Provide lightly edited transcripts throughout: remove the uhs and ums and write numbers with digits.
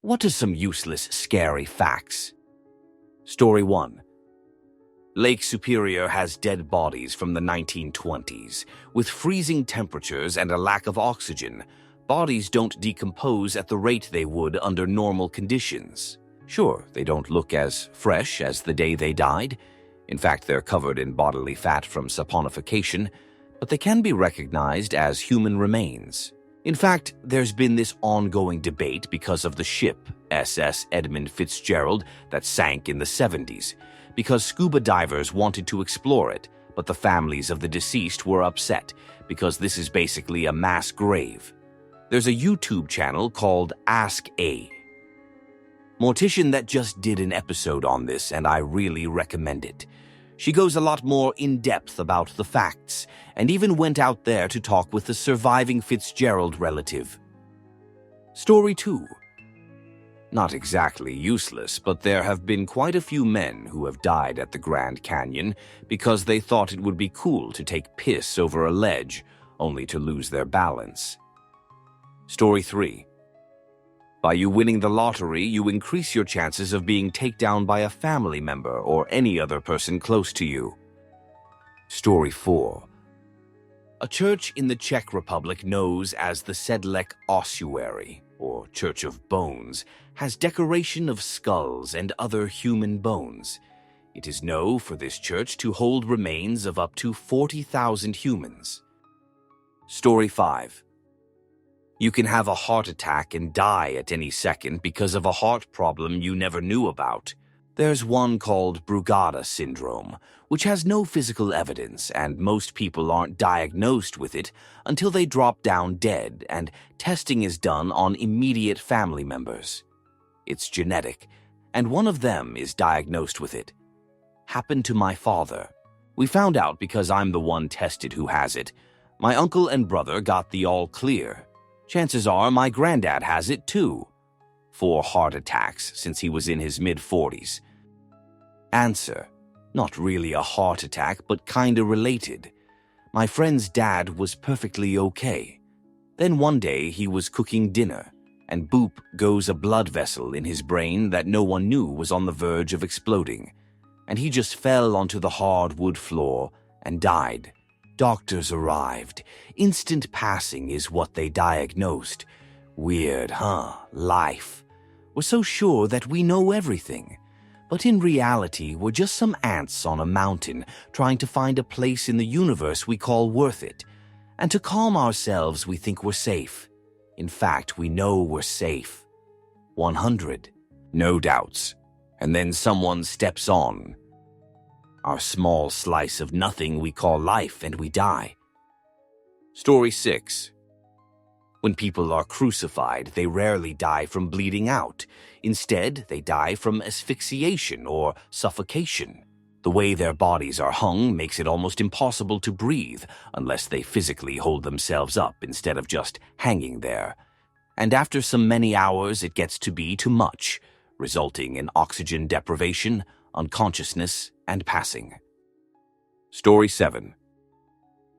What are some useless, scary facts? Story 1. Lake Superior has dead bodies from the 1920s. With freezing temperatures and a lack of oxygen, bodies don't decompose at the rate they would under normal conditions. Sure, they don't look as fresh as the day they died. In fact, they're covered in bodily fat from saponification, but they can be recognized as human remains. In fact, there's been this ongoing debate because of the ship SS Edmund Fitzgerald that sank in the 70s, because scuba divers wanted to explore it, but the families of the deceased were upset because this is basically a mass grave. There's a YouTube channel called Ask A Mortician that just did an episode on this, and I really recommend it. She goes a lot more in-depth about the facts, and even went out there to talk with the surviving Fitzgerald relative. Story 2. Not exactly useless, but there have been quite a few men who have died at the Grand Canyon because they thought it would be cool to take piss over a ledge, only to lose their balance. Story 3. By you winning the lottery, you increase your chances of being taken down by a family member or any other person close to you. Story 4. A church in the Czech Republic known as the Sedlec Ossuary, or Church of Bones, has decoration of skulls and other human bones. It is known for this church to hold remains of up to 40,000 humans. Story 5. You can have a heart attack and die at any second because of a heart problem you never knew about. There's one called Brugada syndrome, which has no physical evidence, and most people aren't diagnosed with it until they drop down dead, and testing is done on immediate family members. It's genetic, and one of them is diagnosed with it. Happened to my father. We found out because I'm the one tested who has it. My uncle and brother got the all clear. Chances are my granddad has it too. 4 heart attacks since he was in his mid-40s. Answer: not really a heart attack, but kinda related. My friend's dad was perfectly okay. Then one day he was cooking dinner, and boop goes a blood vessel in his brain that no one knew was on the verge of exploding, and he just fell onto the hard wood floor and died. Doctors arrived. Instant passing is what they diagnosed. Weird, huh? Life. We're so sure that we know everything. But in reality, we're just some ants on a mountain trying to find a place in the universe we call worth it. And to calm ourselves, we think we're safe. In fact, we know we're safe. 100. No doubts. And then someone steps on our small slice of nothing we call life, and we die. Story 6. When people are crucified, they rarely die from bleeding out. Instead, they die from asphyxiation or suffocation. The way their bodies are hung makes it almost impossible to breathe unless they physically hold themselves up instead of just hanging there. And after so many hours, it gets to be too much, resulting in oxygen deprivation, unconsciousness, and passing. Story 7.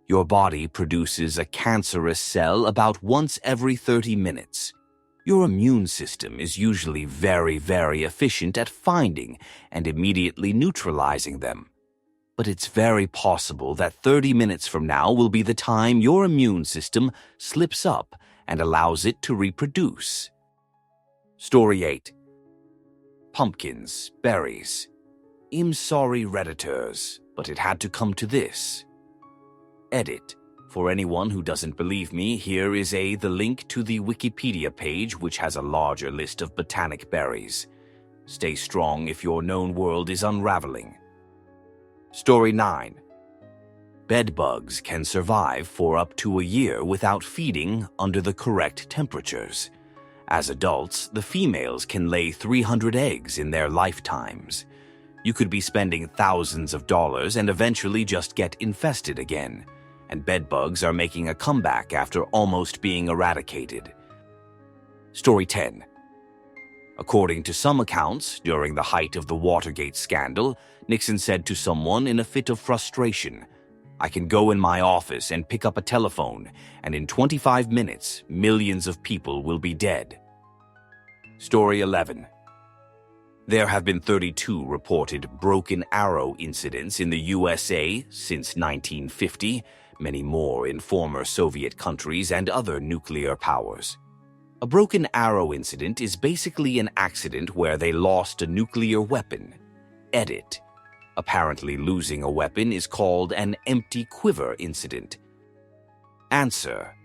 Your body produces a cancerous cell about once every 30 minutes. Your immune system is usually very, very efficient at finding and immediately neutralizing them. But it's very possible that 30 minutes from now will be the time your immune system slips up and allows it to reproduce. Story 8. Pumpkins, berries. I'm sorry, Redditors, but it had to come to this. Edit. For anyone who doesn't believe me, here is the link to the Wikipedia page, which has a larger list of botanic berries. Stay strong if your known world is unraveling. Story 9. Bedbugs can survive for up to a year without feeding under the correct temperatures. As adults, the females can lay 300 eggs in their lifetimes. You could be spending thousands of dollars and eventually just get infested again. And bedbugs are making a comeback after almost being eradicated. Story 10. According to some accounts, during the height of the Watergate scandal, Nixon said to someone in a fit of frustration, "I can go in my office and pick up a telephone, and in 25 minutes, millions of people will be dead." Story 11. There have been 32 reported broken arrow incidents in the USA since 1950, many more in former Soviet countries and other nuclear powers. A broken arrow incident is basically an accident where they lost a nuclear weapon. Edit. Apparently losing a weapon is called an empty quiver incident. Answer.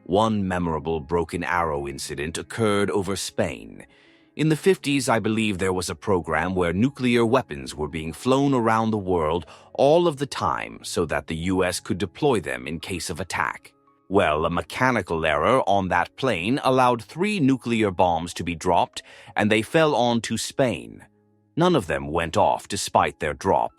One memorable broken arrow incident occurred over Spain. In the 50s, I believe there was a program where nuclear weapons were being flown around the world all of the time so that the US could deploy them in case of attack. Well, a mechanical error on that plane allowed 3 nuclear bombs to be dropped, and they fell onto Spain. None of them went off despite their drop.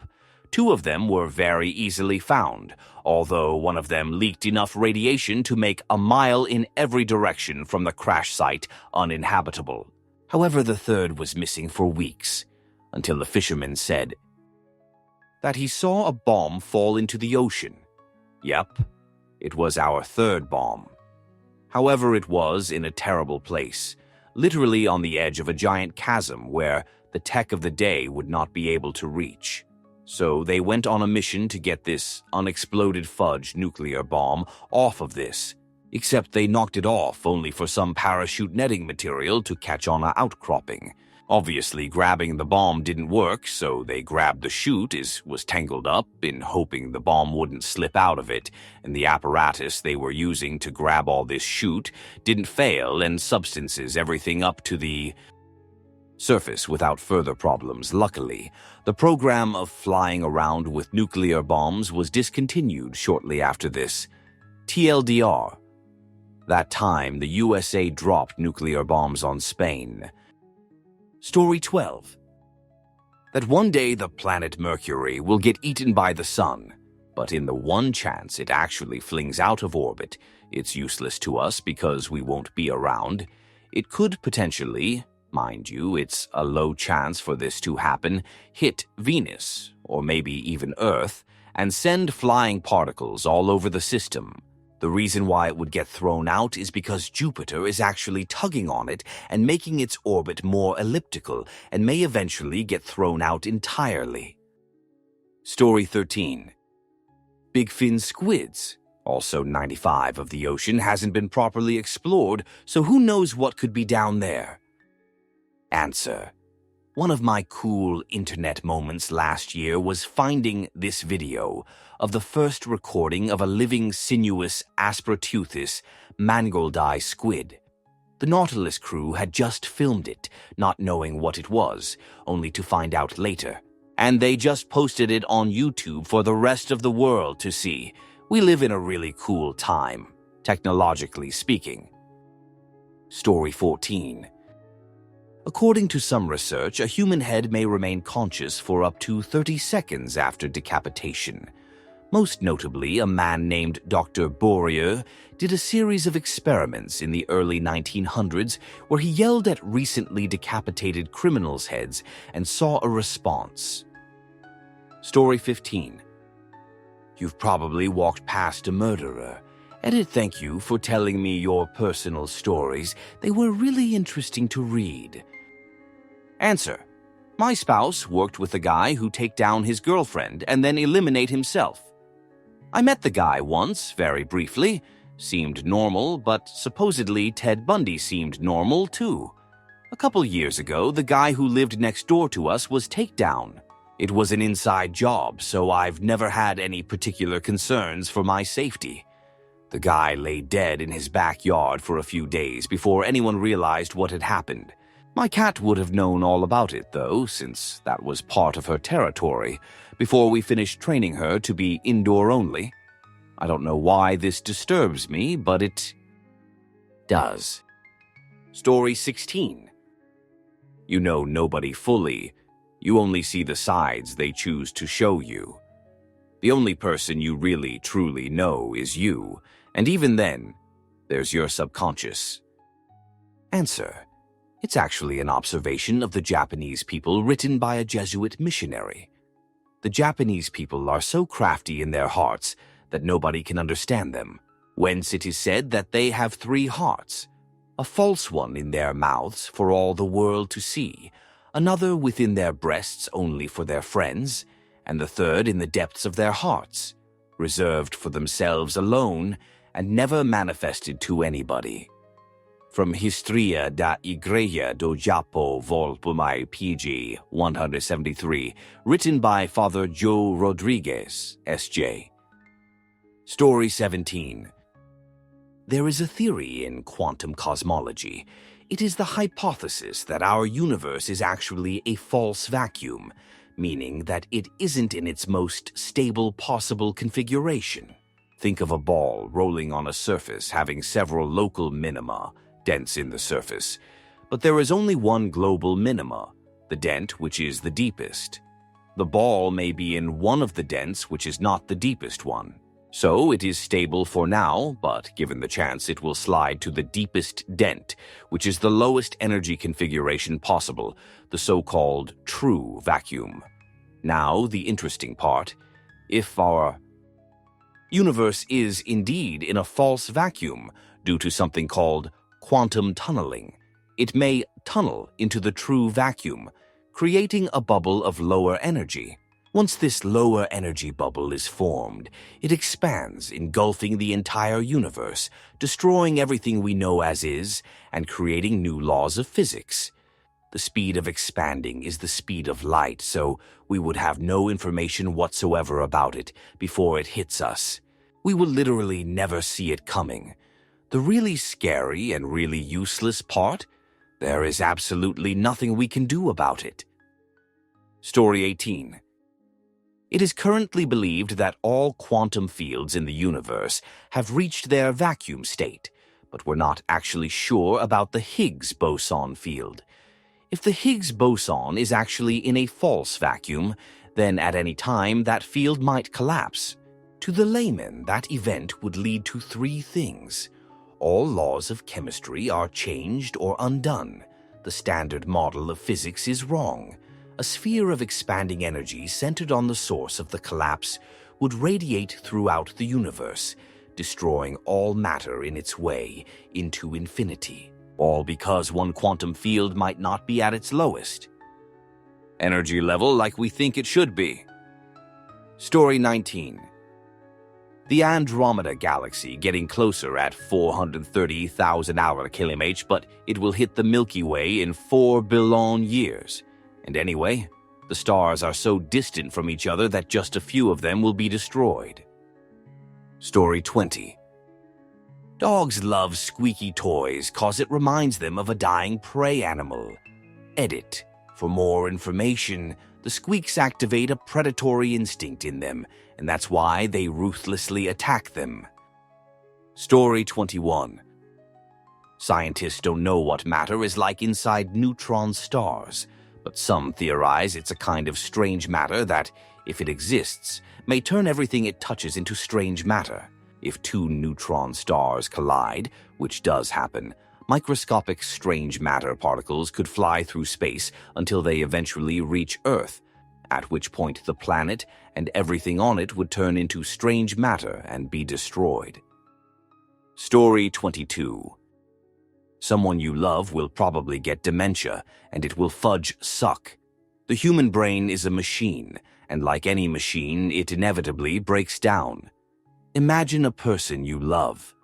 2 of them were very easily found, although one of them leaked enough radiation to make a mile in every direction from the crash site uninhabitable. However, the third was missing for weeks, until the fisherman said that he saw a bomb fall into the ocean. Yep, it was our third bomb. However, it was in a terrible place, literally on the edge of a giant chasm where the tech of the day would not be able to reach. So they went on a mission to get this unexploded fudge nuclear bomb off of this, except they knocked it off only for some parachute netting material to catch on an outcropping. Obviously, grabbing the bomb didn't work, so they grabbed the chute was tangled up in hoping the bomb wouldn't slip out of it, and the apparatus they were using to grab all this chute didn't fail and substances everything up to the surface without further problems. Luckily, the program of flying around with nuclear bombs was discontinued shortly after this. TLDR. That time, the USA dropped nuclear bombs on Spain. Story 12. That one day the planet Mercury will get eaten by the sun, but in the one chance it actually flings out of orbit, it's useless to us because we won't be around. It could potentially, mind you, it's a low chance for this to happen, hit Venus, or maybe even Earth, and send flying particles all over the system. The reason why it would get thrown out is because Jupiter is actually tugging on it and making its orbit more elliptical and may eventually get thrown out entirely. Story 13. Big fin squids. Also 95 of the ocean hasn't been properly explored, so who knows what could be down there? Answer. One of my cool internet moments last year was finding this video of the first recording of a living sinuous Asperteuthis mangoldi squid. The Nautilus crew had just filmed it, not knowing what it was, only to find out later. And they just posted it on YouTube for the rest of the world to see. We live in a really cool time, technologically speaking. Story 14. According to some research, a human head may remain conscious for up to 30 seconds after decapitation. Most notably, a man named Dr. Bourrier did a series of experiments in the early 1900s where he yelled at recently decapitated criminals' heads and saw a response. Story 15. You've probably walked past a murderer. Edit, thank you for telling me your personal stories. They were really interesting to read. Answer. My spouse worked with a guy who take down his girlfriend and then eliminate himself. I met the guy once, very briefly. Seemed normal, but supposedly Ted Bundy seemed normal too. A couple years ago, the guy who lived next door to us was takedown. It was an inside job, so I've never had any particular concerns for my safety. The guy lay dead in his backyard for a few days before anyone realized what had happened. My cat would have known all about it, though, since that was part of her territory, before we finished training her to be indoor only. I don't know why this disturbs me, but it does. Story 16. You know nobody fully. You only see the sides they choose to show you. The only person you really, truly know is you, and even then, there's your subconscious. Answer. It's actually an observation of the Japanese people written by a Jesuit missionary. The Japanese people are so crafty in their hearts that nobody can understand them, whence it is said that they have 3 hearts. a false one in their mouths for all the world to see, another within their breasts only for their friends, and the third in the depths of their hearts, reserved for themselves alone and never manifested to anybody. From Historia da Igreja do Japão Volpumai PG 173, written by Father Joe Rodriguez, S.J. Story 17. There is a theory in quantum cosmology. It is the hypothesis that our universe is actually a false vacuum, meaning that it isn't in its most stable possible configuration. Think of a ball rolling on a surface having several local minima, dents in the surface, but there is only one global minima, the dent which is the deepest. The ball may be in one of the dents which is not the deepest one. So it is stable for now, but given the chance it will slide to the deepest dent, which is the lowest energy configuration possible, the so-called true vacuum. Now, the interesting part. If our universe is indeed in a false vacuum due to something called quantum tunneling, it may tunnel into the true vacuum, creating a bubble of lower energy. Once this lower energy bubble is formed, it expands, engulfing the entire universe, destroying everything we know as is, and creating new laws of physics. The speed of expanding is the speed of light, so we would have no information whatsoever about it before it hits us. We will literally never see it coming. The really scary and really useless part? There is absolutely nothing we can do about it. Story 18. It is currently believed that all quantum fields in the universe have reached their vacuum state, but we're not actually sure about the Higgs boson field. If the Higgs boson is actually in a false vacuum, then at any time that field might collapse. To the layman, that event would lead to three things. All laws of chemistry are changed or undone. The standard model of physics is wrong. A sphere of expanding energy centered on the source of the collapse would radiate throughout the universe, destroying all matter in its way into infinity, all because one quantum field might not be at its lowest energy level like we think it should be. Story 19. The Andromeda Galaxy getting closer at 430,000 hour km, but it will hit the Milky Way in 4 billion years. And anyway, the stars are so distant from each other that just a few of them will be destroyed. Story 20. Dogs love squeaky toys cause it reminds them of a dying prey animal. Edit. For more information, the squeaks activate a predatory instinct in them, and that's why they ruthlessly attack them. Story 21. Scientists don't know what matter is like inside neutron stars, but some theorize it's a kind of strange matter that, if it exists, may turn everything it touches into strange matter. If two neutron stars collide, which does happen, microscopic strange matter particles could fly through space until they eventually reach Earth, at which point the planet and everything on it would turn into strange matter and be destroyed. Story 22. Someone you love will probably get dementia, and it will fudge suck. The human brain is a machine, and like any machine, it inevitably breaks down. Imagine a person you love.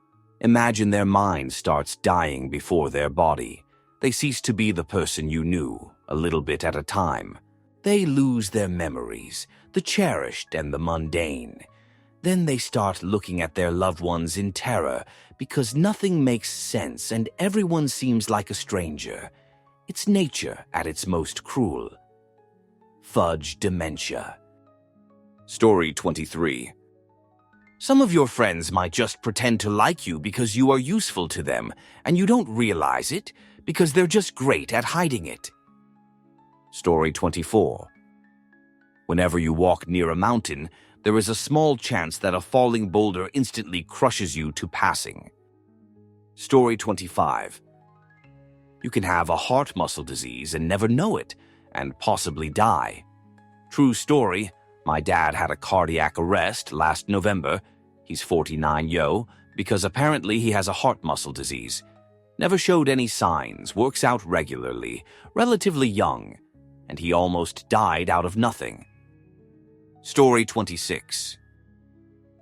Imagine their mind starts dying before their body. They cease to be the person you knew, a little bit at a time. They lose their memories, the cherished and the mundane. Then they start looking at their loved ones in terror because nothing makes sense and everyone seems like a stranger. It's nature at its most cruel. Fudge dementia. Story 23. Some of your friends might just pretend to like you because you are useful to them, and you don't realize it because they're just great at hiding it. Story 24. Whenever you walk near a mountain, there is a small chance that a falling boulder instantly crushes you to passing. Story 25. You can have a heart muscle disease and never know it, and possibly die. True story, my dad had a cardiac arrest last November. He's 49 because apparently he has a heart muscle disease. Never showed any signs, works out regularly, relatively young, and he almost died out of nothing. Story 26.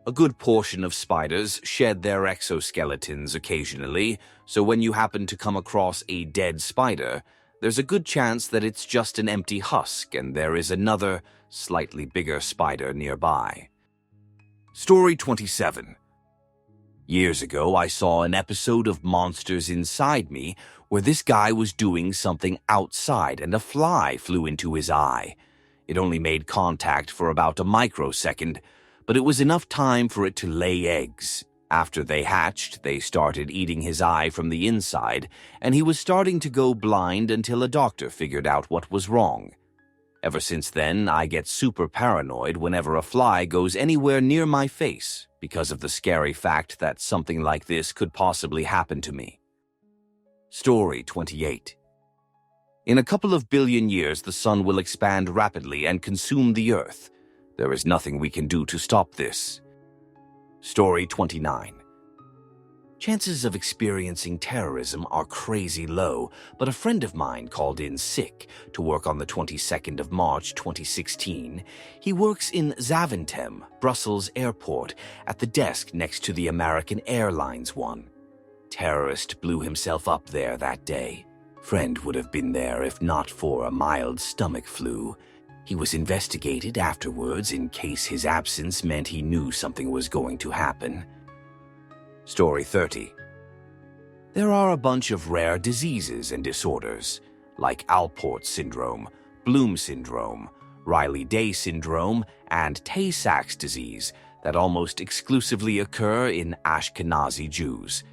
A good portion of spiders shed their exoskeletons occasionally, so when you happen to come across a dead spider, there's a good chance that it's just an empty husk and there is another, slightly bigger spider nearby. Story 27. Years ago, I saw an episode of Monsters Inside Me where this guy was doing something outside and a fly flew into his eye. It only made contact for about a microsecond, but it was enough time for it to lay eggs. After they hatched, they started eating his eye from the inside, and he was starting to go blind until a doctor figured out what was wrong. Ever since then, I get super paranoid whenever a fly goes anywhere near my face because of the scary fact that something like this could possibly happen to me. Story 28. In a couple of billion years, the sun will expand rapidly and consume the earth. There is nothing we can do to stop this. Story 29. Chances of experiencing terrorism are crazy low, but a friend of mine called in sick to work on the 22nd of March 2016. He works in Zaventem, Brussels Airport, at the desk next to the American Airlines one. Terrorist blew himself up there that day. Friend would have been there if not for a mild stomach flu. He was investigated afterwards in case his absence meant he knew something was going to happen. Story 30. There are a bunch of rare diseases and disorders, like Alport syndrome, Bloom syndrome, Riley-Day syndrome, and Tay-Sachs disease that almost exclusively occur in Ashkenazi Jews.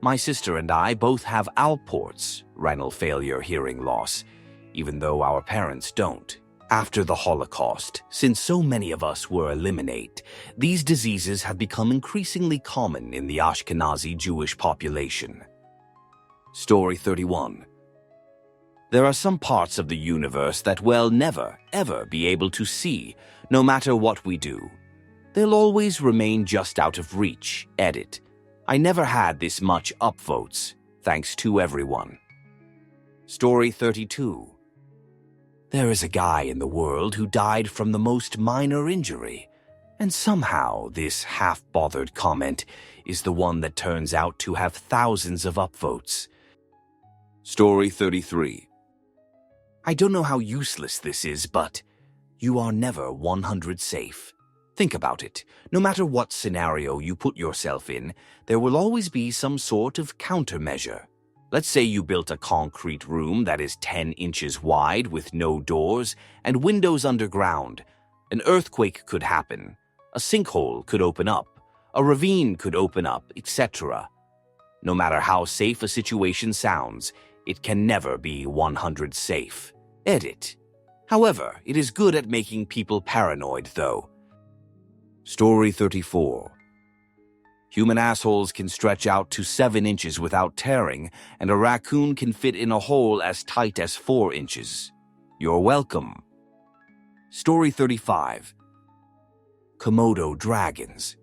My sister and I both have Alports, renal failure hearing loss, even though our parents don't. After the Holocaust, since so many of us were eliminated, these diseases have become increasingly common in the Ashkenazi Jewish population. Story 31. There are some parts of the universe that we'll never, ever be able to see, no matter what we do. They'll always remain just out of reach. Edit. I never had this much upvotes. Thanks to everyone. Story 32. There is a guy in the world who died from the most minor injury, and somehow this half-bothered comment is the one that turns out to have thousands of upvotes. Story 33. I don't know how useless this is, but you are never 100 safe. Think about it. No matter what scenario you put yourself in, there will always be some sort of countermeasure. Let's say you built a concrete room that is 10 inches wide with no doors and windows underground. An earthquake could happen, a sinkhole could open up, a ravine could open up, etc. No matter how safe a situation sounds, it can never be 100 safe. Edit. However, it is good at making people paranoid, though. Story 34. Human assholes can stretch out to 7 inches without tearing, and a raccoon can fit in a hole as tight as 4 inches. You're welcome. Story 35. Komodo dragons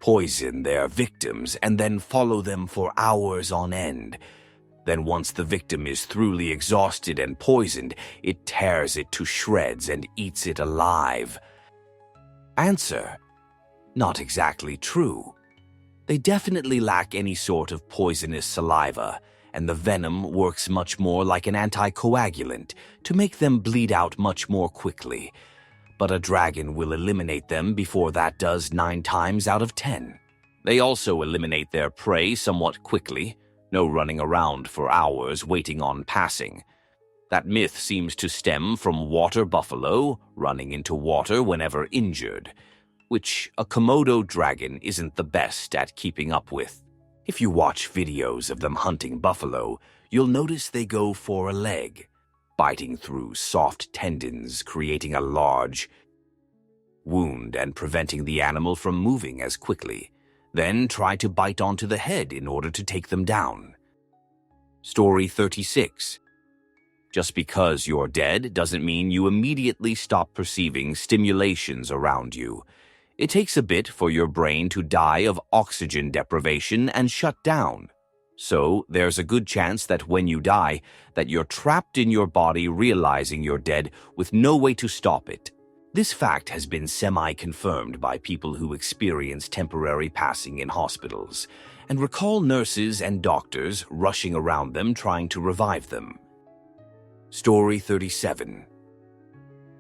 poison their victims and then follow them for hours on end. Then once the victim is thoroughly exhausted and poisoned, it tears it to shreds and eats it alive. Answer: not exactly true. They definitely lack any sort of poisonous saliva, and the venom works much more like an anticoagulant to make them bleed out much more quickly. But a dragon will eliminate them before that does 9 times out of 10. They also eliminate their prey somewhat quickly, no running around for hours waiting on passing. That myth seems to stem from water buffalo running into water whenever injured, which a Komodo dragon isn't the best at keeping up with. If you watch videos of them hunting buffalo, you'll notice they go for a leg, biting through soft tendons, creating a large wound and preventing the animal from moving as quickly. Then try to bite onto the head in order to take them down. Story 36. Just because you're dead doesn't mean you immediately stop perceiving stimulations around you. It takes a bit for your brain to die of oxygen deprivation and shut down. So there's a good chance that when you die, that you're trapped in your body realizing you're dead with no way to stop it. This fact has been semi-confirmed by people who experience temporary passing in hospitals and recall nurses and doctors rushing around them trying to revive them. Story 37.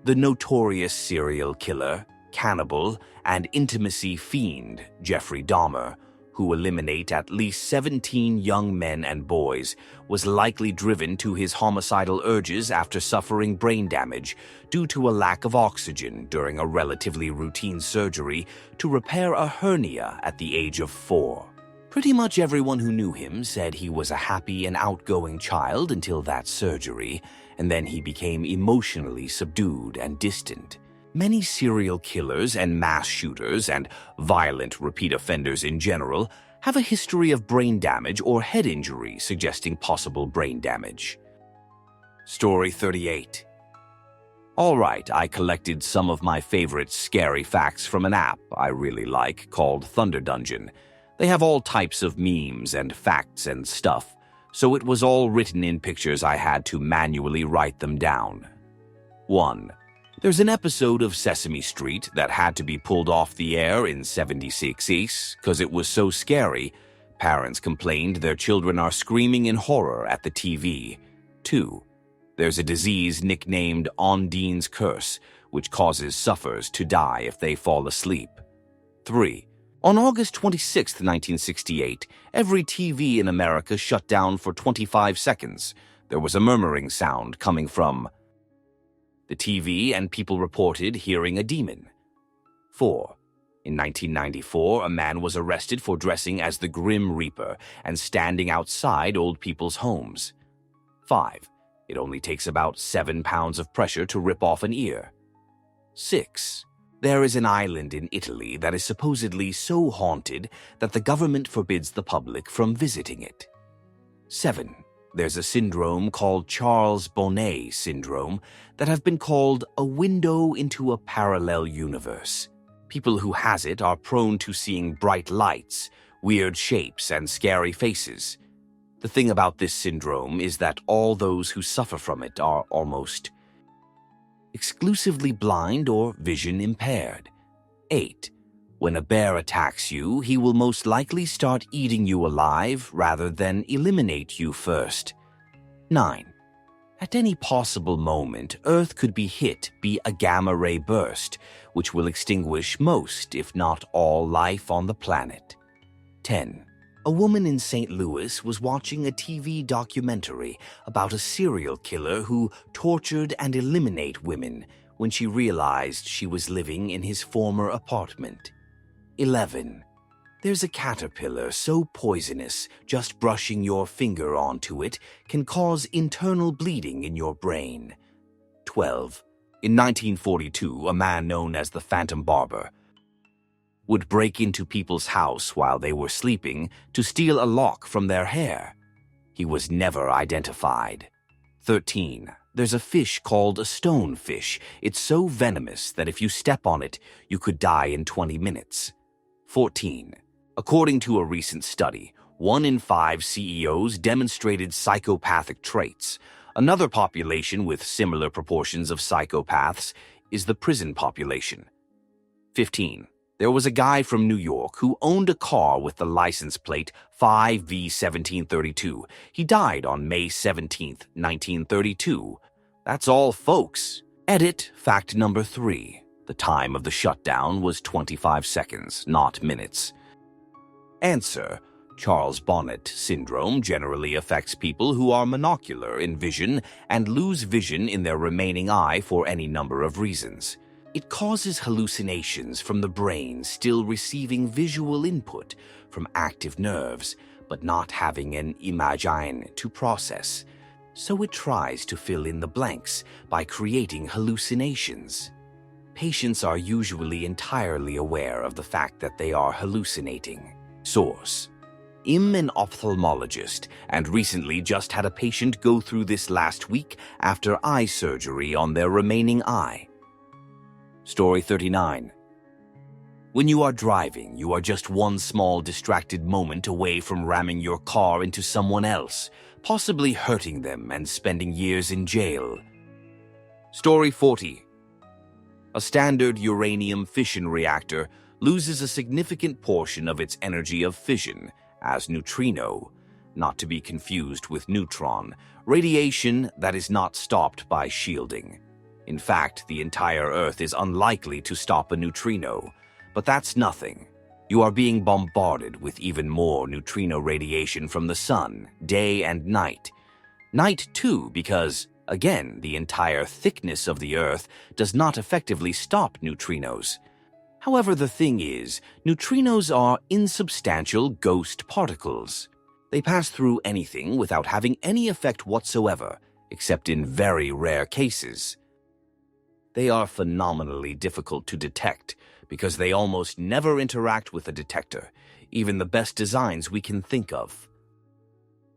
The notorious serial killer, cannibal, and intimacy fiend Jeffrey Dahmer, who eliminated at least 17 young men and boys, was likely driven to his homicidal urges after suffering brain damage due to a lack of oxygen during a relatively routine surgery to repair a hernia at the age of 4. Pretty much everyone who knew him said he was a happy and outgoing child until that surgery, and then he became emotionally subdued and distant. Many serial killers and mass shooters and violent repeat offenders in general have a history of brain damage or head injury suggesting possible brain damage. Story 38. Alright, I collected some of my favorite scary facts from an app I really like called Thunder Dungeon. They have all types of memes and facts and stuff, so it was all written in pictures. I had to manually write them down. 1. There's an episode of Sesame Street that had to be pulled off the air in 76 because it was so scary. Parents complained their children are screaming in horror at the TV. 2. There's a disease nicknamed Ondine's Curse, which causes sufferers to die if they fall asleep. 3. On August 26, 1968, every TV in America shut down for 25 seconds. There was a murmuring sound coming from the TV, and people reported hearing a demon. 4. In 1994, a man was arrested for dressing as the Grim Reaper and standing outside old people's homes. 5. It only takes about 7 pounds of pressure to rip off an ear. 6. There is an island in Italy that is supposedly so haunted that the government forbids the public from visiting it. 7. There's a syndrome called Charles Bonnet syndrome that have been called a window into a parallel universe. People who has it are prone to seeing bright lights, weird shapes, and scary faces. The thing about this syndrome is that all those who suffer from it are almost exclusively blind or vision impaired. 8. When a bear attacks you, he will most likely start eating you alive rather than eliminate you first. 9. At any possible moment, Earth could be hit by a gamma-ray burst, which will extinguish most, if not all, life on the planet. 10. A woman in St. Louis was watching a TV documentary about a serial killer who tortured and eliminated women when she realized she was living in his former apartment. 11. There's a caterpillar so poisonous just brushing your finger onto it can cause internal bleeding in your brain. 12. In 1942, a man known as the Phantom Barber would break into people's house while they were sleeping to steal a lock from their hair. He was never identified. 13. There's a fish called a stonefish. It's so venomous that if you step on it, you could die in 20 minutes. 14. According to a recent study, 1 in 5 CEOs demonstrated psychopathic traits. Another population with similar proportions of psychopaths is the prison population. 15. There was a guy from New York who owned a car with the license plate 5V1732. He died on May 17, 1932. That's all, folks. Edit fact number 3. The time of the shutdown was 25 seconds, not minutes. Answer: Charles Bonnet syndrome generally affects people who are monocular in vision and lose vision in their remaining eye for any number of reasons. It causes hallucinations from the brain still receiving visual input from active nerves, but not having an imagine to process. So it tries to fill in the blanks by creating hallucinations. Patients are usually entirely aware of the fact that they are hallucinating. Source: I'm an ophthalmologist and recently just had a patient go through this last week after eye surgery on their remaining eye. Story 39. When you are driving, you are just one small distracted moment away from ramming your car into someone else, possibly hurting them and spending years in jail. Story 40. A standard uranium fission reactor loses a significant portion of its energy of fission as neutrino, not to be confused with neutron, radiation that is not stopped by shielding. In fact, the entire Earth is unlikely to stop a neutrino, but that's nothing. You are being bombarded with even more neutrino radiation from the sun, day and night. Night too, because, again, the entire thickness of the Earth does not effectively stop neutrinos. However, the thing is, neutrinos are insubstantial ghost particles. They pass through anything without having any effect whatsoever, except in very rare cases. They are phenomenally difficult to detect because they almost never interact with a detector, even the best designs we can think of.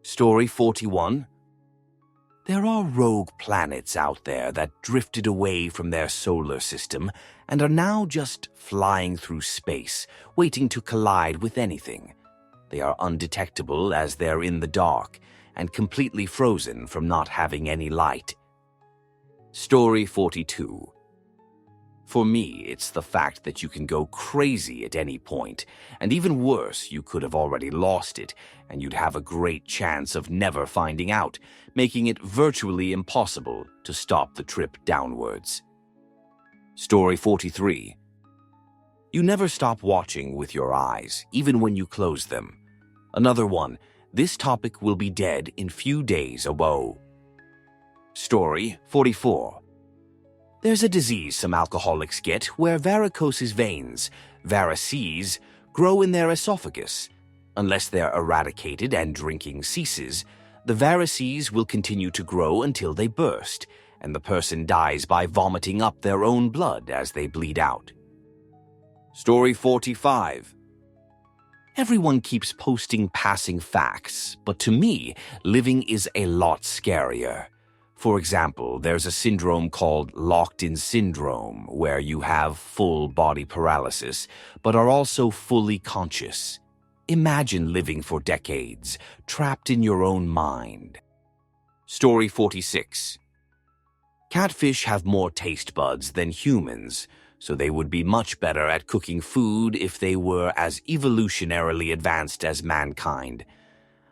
Story 41. There are rogue planets out there that drifted away from their solar system and are now just flying through space, waiting to collide with anything. They are undetectable as they're in the dark and completely frozen from not having any light. Story 42. For me, it's the fact that you can go crazy at any point, and even worse, you could have already lost it, and you'd have a great chance of never finding out, making it virtually impossible to stop the trip downwards. Story 43. You never stop watching with your eyes, even when you close them. Another one. This topic will be dead in few days ago. Story 44. There's a disease some alcoholics get where varicose veins, varices, grow in their esophagus. Unless they're eradicated and drinking ceases, the varices will continue to grow until they burst, and the person dies by vomiting up their own blood as they bleed out. Story 45. Everyone keeps posting passing facts, but to me, living is a lot scarier. For example, there's a syndrome called locked-in syndrome, where you have full body paralysis, but are also fully conscious. Imagine living for decades, trapped in your own mind. Story 46. Catfish have more taste buds than humans, so they would be much better at cooking food if they were as evolutionarily advanced as mankind.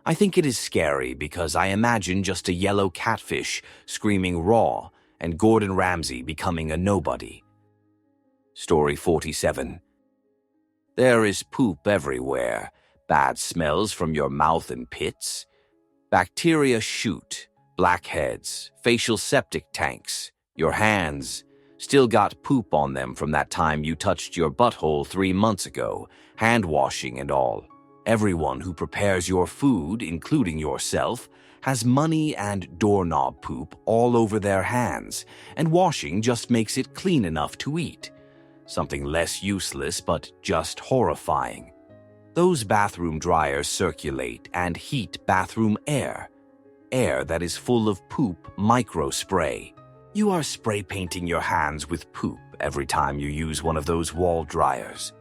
I think it is scary because I imagine just a yellow catfish screaming raw and Gordon Ramsay becoming a nobody. Story 47. There is poop everywhere, bad smells from your mouth and pits. Bacteria shoot, blackheads, facial septic tanks, your hands. Still got poop on them from that time you touched your butthole 3 months ago, hand washing and all. Everyone who prepares your food, including yourself, has money and doorknob poop all over their hands, and washing just makes it clean enough to eat. Something less useless but just horrifying. Those bathroom dryers circulate and heat bathroom air. Air that is full of poop microspray. You are spray painting your hands with poop every time you use one of those wall dryers.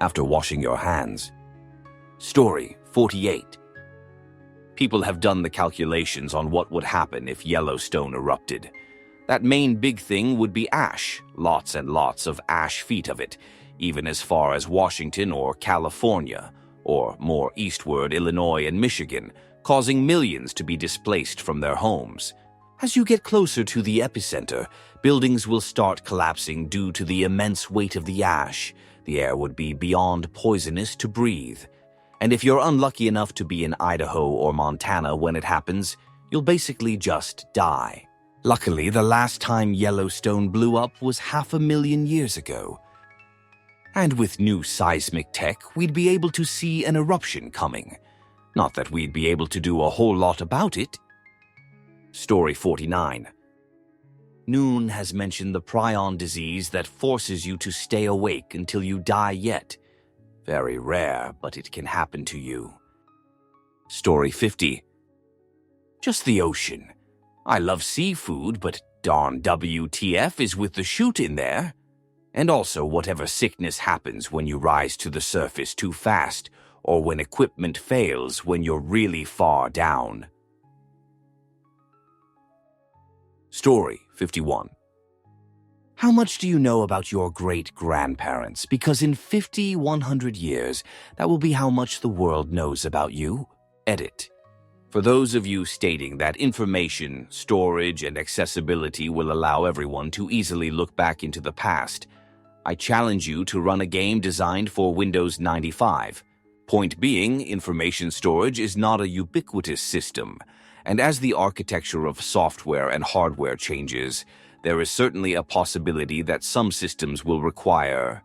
After washing your hands. Story 48. People have done the calculations on what would happen if Yellowstone erupted. That main big thing would be ash, lots and lots of ash feet of it, even as far as Washington or California, or more eastward Illinois and Michigan, causing millions to be displaced from their homes. As you get closer to the epicenter, buildings will start collapsing due to the immense weight of the ash. The air would be beyond poisonous to breathe. And if you're unlucky enough to be in Idaho or Montana when it happens, you'll basically just die. Luckily, the last time Yellowstone blew up was 500,000 years ago. And with new seismic tech, we'd be able to see an eruption coming. Not that we'd be able to do a whole lot about it. Story 49. Noon has mentioned the prion disease that forces you to stay awake until you die yet. Very rare, but it can happen to you. Story 50. Just the ocean. I love seafood, but darn WTF is with the shoot in there. And also whatever sickness happens when you rise to the surface too fast, or when equipment fails when you're really far down. Story 51. How much do you know about your great-grandparents? Because in 50, 100 years, that will be how much the world knows about you. Edit. For those of you stating that information, storage, and accessibility will allow everyone to easily look back into the past, I challenge you to run a game designed for Windows 95. Point being, information storage is not a ubiquitous system, and as the architecture of software and hardware changes, there is certainly a possibility that some systems will require